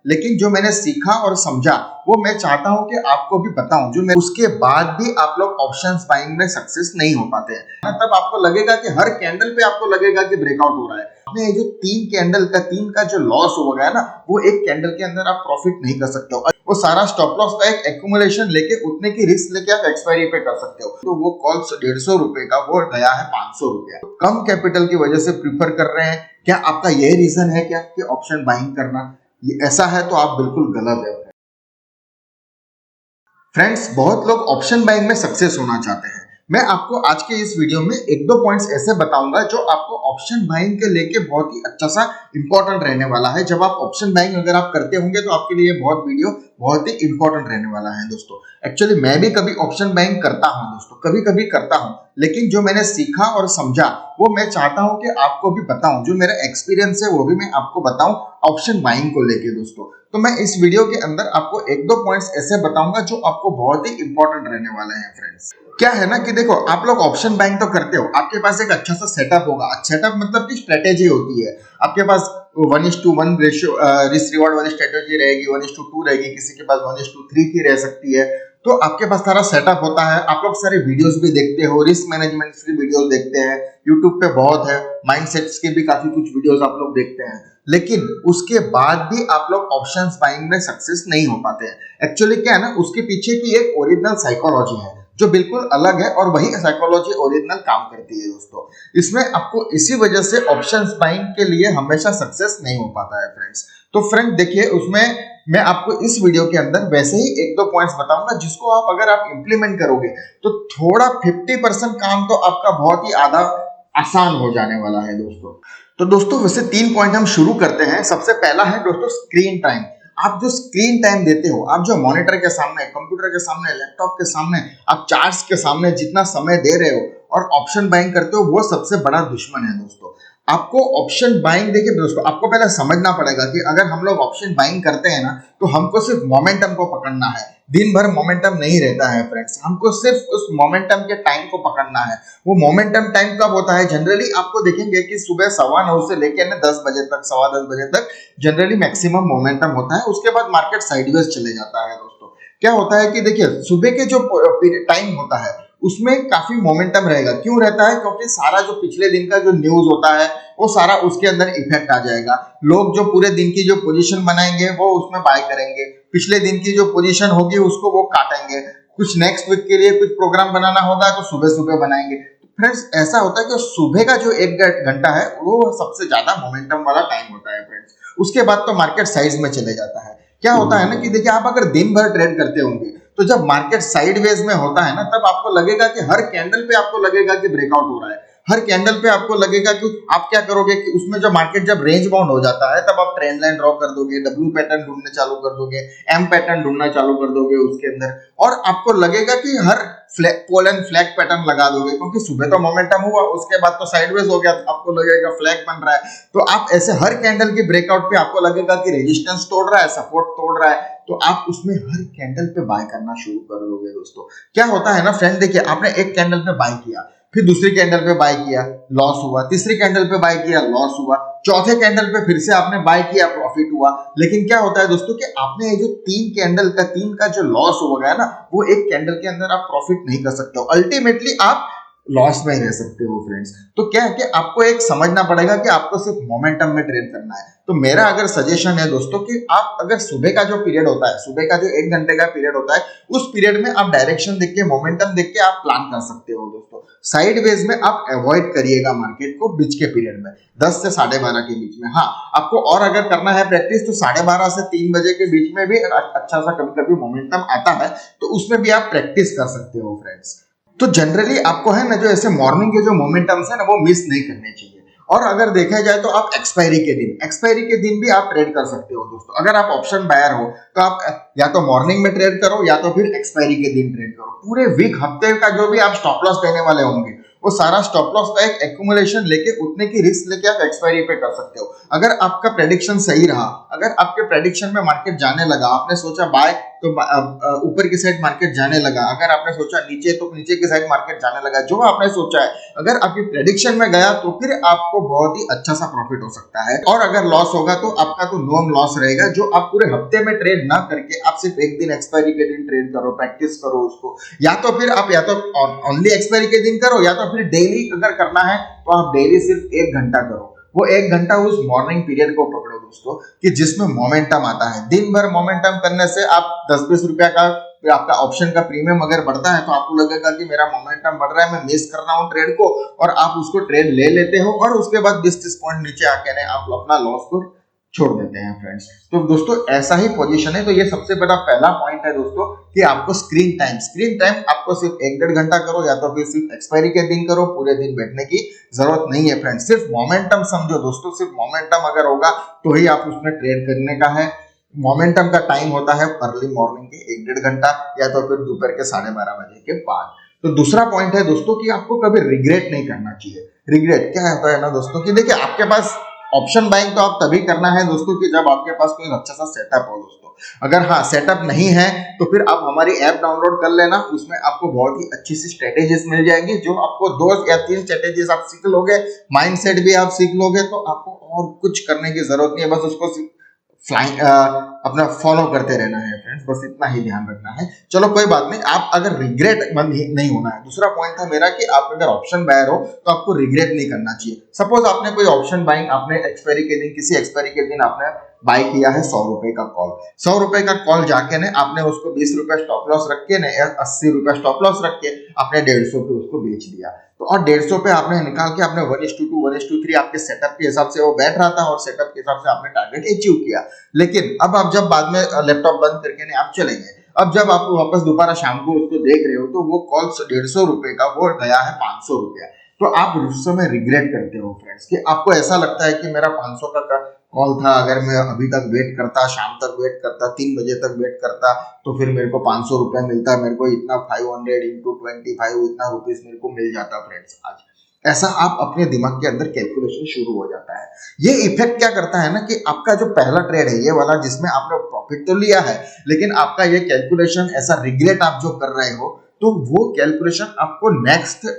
लेकिन जो मैंने सीखा और समझा वो मैं चाहता हूं कि आपको भी बताऊं। जो मैं उसके बाद भी आप लोग ऑप्शंस बाइंग में सक्सेस नहीं हो पाते हैं, तब आपको लगेगा कि हर कैंडल पे आपको लगेगा कि ब्रेकआउट हो रहा है। आपने ये जो तीन का जो लॉस हो गया ना, वो एक कैंडल के अंदर आप प्रॉफिट नहीं कर सकते हो। वो सारा स्टॉप लॉस का एक एक्यूमुलेशन लेके उतने की रिस्क लेके आप एक्सपायरी पे कर सकते हो। तो वो कॉल्स 150 रुपए का वो गया है 500 रुपया। कम कैपिटल की वजह से प्रीफर कर रहे हैं। क्या आपका यही रीजन है क्या कि ऑप्शन बाइंग करना? ये ऐसा है तो आप बिल्कुल गलत है फ्रेंड्स। बहुत लोग ऑप्शन बाइंग में सक्सेस होना चाहते हैं। मैं आपको आज के इस वीडियो में एक दो पॉइंट्स ऐसे बताऊंगा जो आपको ऑप्शन बाइंग के लेके बहुत ही अच्छा सा इंपॉर्टेंट रहने वाला है। जब आप ऑप्शन बाइंग अगर आप करते होंगे तो आपके लिए बहुत ही इंपॉर्टेंट रहने वाला है दोस्तों। एक्चुअली मैं भी कभी ऑप्शन बाइंग करता हूं दोस्तों, कभी कभी करता हूं, लेकिन जो मैंने सीखा और समझा वो मैं चाहता हूं कि आपको भी बताऊं। जो मेरा एक्सपीरियंस है वो भी मैं आपको बताऊं ऑप्शन बाइंग को लेके दोस्तों। तो मैं इस वीडियो के अंदर आपको एक दो पॉइंट्स ऐसे बताऊंगा जो आपको बहुत ही इंपॉर्टेंट रहने वाले हैं फ्रेंड्स। क्या है ना कि देखो, आप लोग ऑप्शन बाइंग तो करते हो, आपके पास एक अच्छा सा सेटअप होगा। सेटअप मतलब कि स्ट्रेटेजी होती है आपके पास। 1:1 रेशियो रिस्क रिवॉर्ड वाली स्ट्रेटेजी रहेगी, 1:2 रहेगी, किसी के पास 1:3 की रह सकती है। तो आपके पास सारा सेटअप होता है। आप लोग सारे वीडियोस भी देखते हो, रिस्क मैनेजमेंट की वीडियोस देखते हैं, यूट्यूब पे बहुत है, माइंडसेट्स के भी काफी कुछ वीडियोस आप लोग देखते हैं। लेकिन उसके बाद भी आप लोग ऑप्शंस बाइंग में सक्सेस नहीं हो पाते हैं। एक्चुअली क्या है ना, उसके पीछे की एक ओरिजिनल साइकोलॉजी है जो बिल्कुल अलग है, और वही साइकोलॉजी ओरिजिनल काम करती है दोस्तों। इसमें आपको इसी वजह से ऑप्शंस बाइंग के लिए हमेशा सक्सेस नहीं हो पाता है फ्रेंड्स। तो फ्रेंड देखिए, उसमें मैं आपको इस वीडियो के अंदर वैसे ही एक दो पॉइंट्स बताऊंगा जिसको अगर आप इंप्लीमेंट करोगे तो थोड़ा 50% काम तो आपका बहुत ही आधा आसान हो जाने वाला है दोस्तों। तो दोस्तों वैसे 3 पॉइंट हम शुरू करते हैं। सबसे पहला है दोस्तों स्क्रीन टाइम। आप जो स्क्रीन टाइम देते हो, आप जो मॉनिटर के सामने, कंप्यूटर के सामने, लैपटॉप के सामने, आप चार्ट्स के सामने जितना समय दे रहे हो और ऑप्शन बाइंग करते हो, वो सबसे बड़ा दुश्मन है दोस्तों। आपको ऑप्शन बाइंग, देखिए दोस्तों, आपको पहले समझना पड़ेगा कि अगर हम लोग ऑप्शन बाइंग करते हैं ना तो हमको सिर्फ मोमेंटम को पकड़ना है। दिन भर मोमेंटम नहीं रहता है फ्रेंड्स, हमको सिर्फ उस मोमेंटम के टाइम को पकड़ना है। वो मोमेंटम टाइम कब होता है? जनरली आपको देखेंगे कि सुबह 9:15 से लेकर 10 बजे तक, 10:15 बजे तक जनरली मैक्सिमम मोमेंटम होता है। उसके बाद मार्केट साइडवेज चले जाता है दोस्तों। क्या होता है कि देखिए, सुबह के जो टाइम होता है उसमें काफी मोमेंटम रहेगा। क्यों रहता है? क्योंकि सारा जो पिछले दिन का जो न्यूज होता है वो सारा उसके अंदर इफेक्ट आ जाएगा। लोग जो पूरे दिन की जो पोजीशन बनाएंगे वो उसमें बाय करेंगे, पिछले दिन की जो पोजीशन होगी उसको वो काटेंगे। कुछ नेक्स्ट वीक के लिए कुछ प्रोग्राम बनाना होगा तो सुबह सुबह बनाएंगे। फ्रेंड्स ऐसा होता है कि सुबह का जो 1 घंटा है वो सबसे ज्यादा मोमेंटम वाला टाइम होता है फ्रेंड्स। उसके बाद तो मार्केट साइज में चले जाता है। क्या होता है ना कि देखिए, आप अगर दिन भर ट्रेड करते होंगे तो जब मार्केट साइडवेज में होता है ना, तब आपको लगेगा कि हर कैंडल पे आपको लगेगा कि ब्रेकआउट हो रहा है। हर कैंडल पे आपको लगेगा कि आप क्या करोगे कि उसमें जो मार्केट जब रेंज बाउंड हो जाता है तब आप ट्रेंड लाइन ड्रॉ कर दोगे, डब्ल्यू पैटर्न ढूंढने चालू कर दोगे, एम पैटर्न ढूंढना चालू कर दोगे उसके अंदर, और आपको लगेगा कि हर पोल एंड फ्लैग पैटर्न लगा दोगे। क्योंकि सुबह तो मोमेंटम हुआ, उसके बाद तो साइडवेज हो गया, तो आपको लगेगा फ्लैग बन रहा है। तो आप ऐसे हर कैंडल के ब्रेकआउट पे आपको लगेगा कि रेजिस्टेंस तोड़ रहा है, सपोर्ट तोड़ रहा है, तो आप उसमें हर कैंडल पे बाय करना शुरू कर दोगे दोस्तों। क्या होता है ना फ्रेंड, देखिए, आपने एक कैंडल पे बाय किया, फिर दूसरी कैंडल पे बाय किया, लॉस हुआ, तीसरी कैंडल पे बाय किया, लॉस हुआ, चौथे कैंडल पे फिर से आपने बाय किया, प्रॉफिट हुआ। लेकिन क्या होता है दोस्तों कि आपने ये जो तीन का जो लॉस हो गया ना, वो एक कैंडल के अंदर आप प्रॉफिट नहीं कर सकते हो। अल्टीमेटली आप लॉस में रह सकते हो फ्रेंड्स। तो क्या है कि आपको एक समझना पड़ेगा कि आपको सिर्फ मोमेंटम में ट्रेड करना है। तो मेरा अगर सजेशन है दोस्तों कि आप अगर सुबह का जो पीरियड होता है, सुबह का जो 1 घंटे का पीरियड होता है, उस पीरियड में आप डायरेक्शन देख के, मोमेंटम देख के आप प्लान कर सकते हो दोस्तों। साइडवेज में आप अवॉइड करिएगा मार्केट को बीच के पीरियड में, 10 से 12:30 के बीच में। हाँ, आपको और अगर करना है प्रैक्टिस तो 12:30 से 3 बजे के बीच में भी अच्छा सा कभी कभी मोमेंटम आता है, तो उसमें भी आप प्रैक्टिस कर सकते हो फ्रेंड्स। तो जनरली आपको है ना, जो ऐसे मॉर्निंग के जो मोमेंटम्स है ना, वो मिस नहीं करने चाहिए। और अगर देखा जाए तो आप एक्सपायरी के दिन भी आप ट्रेड कर सकते हो दोस्तों। अगर आप ऑप्शन बायर हो तो आप या तो मॉर्निंग में ट्रेड करो या तो फिर एक्सपायरी के दिन ट्रेड करो। पूरे वीक, हफ्ते का जो भी आप स्टॉप लॉस देने वाले होंगे वो सारा स्टॉप लॉस का एक एक्यूमुलेशन लेके उतने की रिस्क लेके आप एक्सपायरी पे कर सकते हो। अगर आपका प्रेडिक्शन सही रहा, अगर आपके प्रेडिक्शन में मार्केट जाने लगा, आपने सोचा बाय तो ऊपर की साइड मार्केट जाने लगा, अगर आपने सोचा नीचे तो नीचे की साइड मार्केट जाने लगा, जो आपने सोचा है अगर आपकी प्रेडिक्शन में गया तो फिर आपको बहुत ही अच्छा सा प्रॉफिट हो सकता है। और अगर लॉस होगा तो आपका तो नॉन लॉस रहेगा, जो आप पूरे हफ्ते में ट्रेड ना करके आप सिर्फ एक दिन एक्सपायरी के दिन ट्रेड करो, प्रैक्टिस करो उसको। या तो फिर आप या तो ओनली एक्सपायरी के दिन करो, या तो फिर डेली अगर करना है तो आप डेली सिर्फ 1 घंटा करो। वो 1 घंटा उस मॉर्निंग पीरियड को पकड़ो दोस्तों, कि जिसमें मोमेंटम आता है। दिन भर मोमेंटम करने से आप 10-20 रुपया का आपका ऑप्शन का प्रीमियम अगर बढ़ता है तो आपको लगेगा कि मेरा मोमेंटम बढ़ रहा है, मैं मिस कर रहा हूँ ट्रेड को, और आप उसको ट्रेड ले लेते हो और उसके बाद 20-30 पॉइंट नीचे आके आप अपना लॉस को छोड़ देते हैं फ्रेंड्स। तो दोस्तों ऐसा ही पोजीशन है। तो ये सबसे बड़ा पहला पॉइंट है दोस्तों कि आपको स्क्रीन टाइम आपको सिर्फ 1-1.5 घंटा करो, या तो फिर सिर्फ एक्सपायरी के दिन करो, पूरे दिन बैठने की जरूरत नहीं है फ्रेंड्स। सिर्फ मोमेंटम समझो दोस्तों, सिर्फ मोमेंटम अगर होगा तो ही आप उसमें ट्रेड करने का है। मोमेंटम का टाइम होता है अर्ली मॉर्निंग के 1-1.5 घंटा, या तो फिर दोपहर के 12:30 बजे के बाद। तो दूसरा पॉइंट है दोस्तों कि आपको कभी रिग्रेट नहीं करना चाहिए। रिग्रेट क्या होता है ना दोस्तों, कि देखिए आपके पास ऑप्शन बाइंग तो आप तभी करना है दोस्तों कि जब आपके पास कोई अच्छा सा सेटअप हो दोस्तों। अगर हाँ सेटअप नहीं है तो फिर आप हमारी ऐप डाउनलोड कर लेना, उसमें आपको बहुत ही अच्छी सी स्ट्रेटेजीज मिल जाएंगी, जो आपको 2 या 3 स्ट्रेटेजीज आप सीख लोगे, माइंडसेट भी आप सीख लोगे, तो आपको और कुछ करने की जरूरत नहीं है, बस उसको अपना फॉलो करते रहना है फ्रेंड्स, बस इतना ही ध्यान रखना है। चलो कोई बात नहीं, आप अगर रिग्रेट नहीं होना है। दूसरा पॉइंट था मेरा कि आप अगर ऑप्शन बायर हो तो आपको रिग्रेट नहीं करना चाहिए। सपोज आपने कोई ऑप्शन बाइंग आपने एक्सपायरी के दिन, किसी एक्सपायरी के दिन आपने बाय किया है 100 रुपए का कॉल, 100 रुपए का कॉल जाके ने आपने उसको 20 रुपए स्टॉप लॉस रख के 80 रुपए स्टॉप लॉस रख के आपने 150 पे उसको बेच दिया। तो और 150 पे आपने निकाल के आपने 1:2 1:3 आपके सेटअप के हिसाब से वो बैठ रहा था, और सेटअप के हिसाब से आपने टारगेट अचीव किया। लेकिन अब आप जब बाद में लैपटॉप बंद करके आप चले गए, अब जब आप वापस दोबारा शाम को उसको देख रहे हो तो वो कॉल 150 रुपए का वो गया है 500 रुपया। तो आप उस समय रिग्रेट करते हो फ्रेंड्स, कि आपको ऐसा लगता है कि मेरा 500 का कॉल था, अगर मैं अभी तक वेट करता, शाम तक वेट करता, 3 बजे तक वेट करता, तो फिर मेरे को 500 रुपया मिलता, मेरे को इतना 500 इंटू 25 इतना रुपीस मेरे को मिल जाता फ्रेंड्स आज। ऐसा आप अपने दिमाग के अंदर कैलकुलेशन शुरू हो जाता है। ये इफेक्ट क्या करता है ना, कि आपका जो पहला ट्रेड है ये वाला, जिसमें आपने प्रॉफिट तो लिया है, लेकिन आपका ये कैलकुलेशन ऐसा रिग्रेट आप जो कर रहे हो, तो वो कैलकुलेशन आपको नेक्स्ट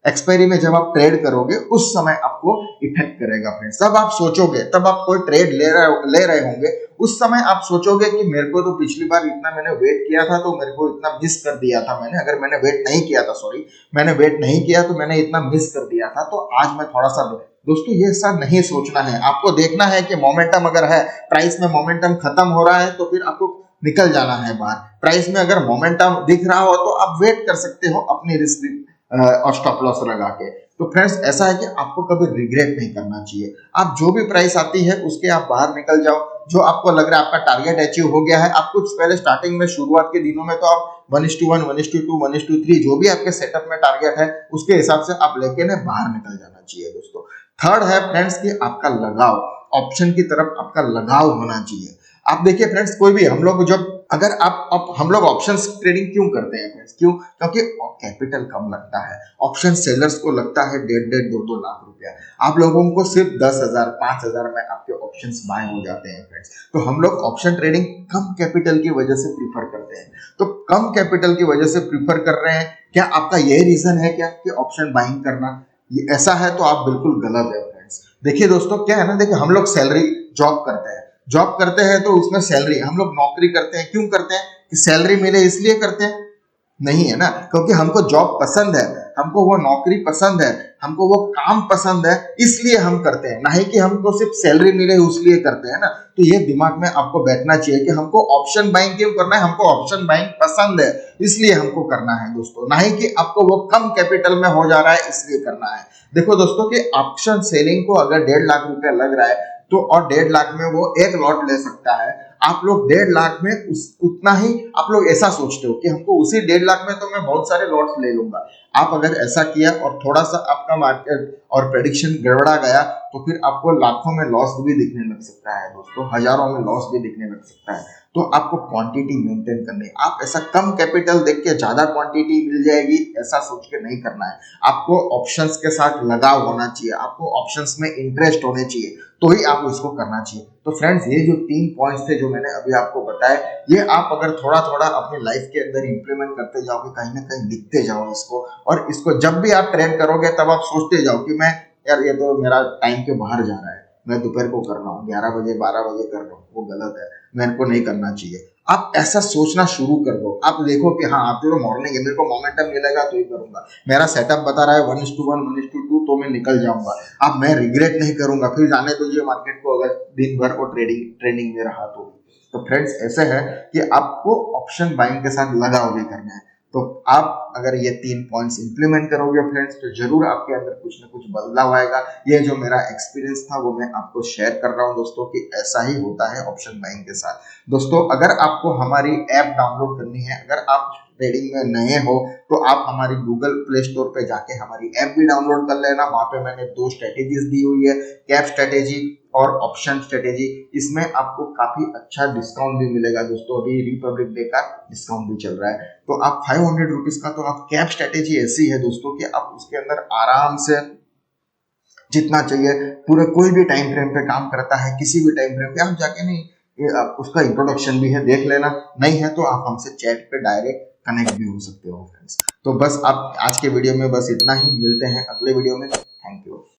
एक्सपायरी में जब आप ट्रेड करोगे उस समय आपको इफेक्ट करेगा फ्रेंड्स। तब आप सोचोगे, तब आप कोई ट्रेड ले रहे होंगे, उस समय आप सोचोगे कि मेरे को तो पिछली बार इतना मैंने वेट किया था, तो मेरे को इतना मिस कर दिया था मैंने, अगर मैंने वेट नहीं किया था, सॉरी मैंने वेट नहीं किया तो मैंने इतना मिस कर दिया था, तो आज मैं थोड़ा सा। दोस्तों ये सब नहीं सोचना है, आपको देखना है कि मोमेंटम अगर है, प्राइस में मोमेंटम खत्म हो रहा है तो फिर आपको निकल जाना है बाहर। प्राइस में अगर मोमेंटम दिख रहा हो तो आप वेट कर सकते हो अपनी रिस्क और स्टॉप लॉस लगा के। तो फ्रेंड्स ऐसा है कि आपको कभी रिग्रेट नहीं करना चाहिए। आप जो भी प्राइस आती है उसके आप बाहर निकल जाओ, जो आपको लग रहा है आपका टारगेट अचीव हो गया है। आप कुछ पहले स्टार्टिंग में शुरुआत के दिनों में तो आप 1:1 1:2 1:3 जो भी आपके सेटअप में टारगेट है उसके हिसाब से आप लेके ना बाहर निकल जाना चाहिए दोस्तों। थर्ड है फ्रेंड्स कि आपका लगाव, ऑप्शन की तरफ आपका लगाव होना चाहिए। आप देखिए फ्रेंड्स, कोई भी हम लोग जब अगर हम लोग ऑप्शन ट्रेडिंग क्यों करते हैं फ्रेंड्स, क्यों? क्योंकि कैपिटल कम लगता है। ऑप्शन सेलर्स को लगता है 1.5 2 लाख रुपया, आप लोगों को सिर्फ 10,000 5,000 में आपके ऑप्शंस बाय हो जाते हैं फ्रेंड्स। तो हम लोग ऑप्शन ट्रेडिंग कम कैपिटल की वजह से प्रीफर करते हैं। तो कम कैपिटल की वजह से प्रीफर कर रहे हैं, क्या आपका यही रीजन है क्या कि ऑप्शन बाइंग करना? ये ऐसा है तो आप बिल्कुल गलत है फ्रेंड्स। देखिए दोस्तों क्या है ना, देखिए हम लोग सैलरी जॉब करते हैं तो उसमें सैलरी, हम लोग नौकरी करते हैं क्यों करते हैं? कि सैलरी मिले इसलिए करते हैं? नहीं है ना, क्योंकि हमको जॉब पसंद है, हमको वो नौकरी पसंद है, हमको वो काम पसंद है, इसलिए हम करते हैं, ना ही कि हमको सिर्फ सैलरी मिले उसलिए करते हैं ना। तो ये दिमाग में आपको बैठना चाहिए कि हमको ऑप्शन बाइंग क्यों करना है, हमको ऑप्शन बाइंग पसंद है इसलिए हमको करना है दोस्तों, ना ही कि आपको वो कम कैपिटल में हो जा रहा है इसलिए करना है। देखो दोस्तों कि ऑप्शन सेलिंग को अगर 1.5 लाख रुपया लग रहा है तो और 1.5 लाख में वो एक लॉट ले सकता है। आप लोग 1.5 लाख में उतना ही आप लोग ऐसा सोचते हो कि हमको उसी 1.5 लाख में तो मैं बहुत सारे लॉट्स ले लूंगा। आप अगर ऐसा किया और थोड़ा सा आपका मार्केट और प्रेडिक्शन गड़बड़ा गया तो फिर आपको लाखों में लॉस भी दिखने लग सकता है दोस्तों, हजारों में लॉस भी दिखने लग सकता है। तो आपको क्वांटिटी मेंटेन करनी है। आप ऐसा कम कैपिटल देख के ज्यादा क्वांटिटी मिल जाएगी ऐसा सोच के नहीं करना है। आपको ऑप्शंस के साथ लगाव होना चाहिए, आपको ऑप्शंस में इंटरेस्ट होने चाहिए, तो ही आपको इसको करना चाहिए। तो फ्रेंड्स, ये जो 3 पॉइंट्स थे जो मैंने अभी आपको बताए, ये आप अगर थोड़ा थोड़ा अपनी लाइफ के अंदर इंप्लीमेंट करते जाओगे, कहीं ना कहीं लिखते जाओ इसको, और इसको जब भी आप ट्रेड करोगे तब आप सोचते जाओ कि मैं यार ये तो मेरा टाइम के बाहर जा रहा है, मैं दोपहर को कर रहा हूँ, 11 बजे 12 बजे कर रहा हूँ, वो गलत है, मेरे को नहीं करना चाहिए। आप ऐसा सोचना शुरू कर दो। आप देखो कि हाँ आप जो मॉर्निंग है, मेरे को मोमेंटम मिलेगा तो ही करूंगा, मेरा सेटअप बता रहा है 1:1 1:2 तो मैं निकल जाऊंगा। अब मैं रिग्रेट नहीं करूंगा, फिर जाने दीजिए मार्केट को, अगर दिन भर को ट्रेडिंग में रहा तो फ्रेंड्स ऐसे है कि आपको ऑप्शन बाइंग के साथ लगाव भी करना है। तो आप अगर ये 3 पॉइंट्स इंप्लीमेंट करोगे फ्रेंड्स, तो जरूर आपके अंदर कुछ ना कुछ बदलाव आएगा। ये जो मेरा एक्सपीरियंस था वो मैं आपको शेयर कर रहा हूँ दोस्तों, कि ऐसा ही होता है ऑप्शन बाइंग के साथ। दोस्तों, अगर आपको हमारी ऐप डाउनलोड करनी है, अगर आप ट्रेडिंग में नए हो तो आप हमारी गूगल प्ले स्टोर पे जाके हमारी ऐप भी डाउनलोड कर लेना। वहां पे मैंने 2 स्ट्रेटेजीज दी हुई है, कैप स्ट्रेटेजी और ऑप्शन स्ट्रेटेजी। इसमें आपको काफी अच्छा डिस्काउंट भी मिलेगा दोस्तों, अभी रिपब्लिक डे का डिस्काउंट भी चल रहा है। तो आप 500 रुपीज का, तो आप कैप स्ट्रेटेजी ऐसी है दोस्तों कि आप उसके अंदर आराम से जितना चाहिए पूरे कोई भी टाइम फ्रेम पे काम करता है, किसी भी टाइम फ्रेम पे आप जाके नहीं, ये आप उसका इंट्रोडक्शन भी है, देख लेना। नहीं है तो आप हमसे चैट पे डायरेक्ट कनेक्ट भी हो सकते हो फ्रेंड्स। तो बस आप आज के वीडियो में बस इतना ही, मिलते हैं अगले वीडियो में।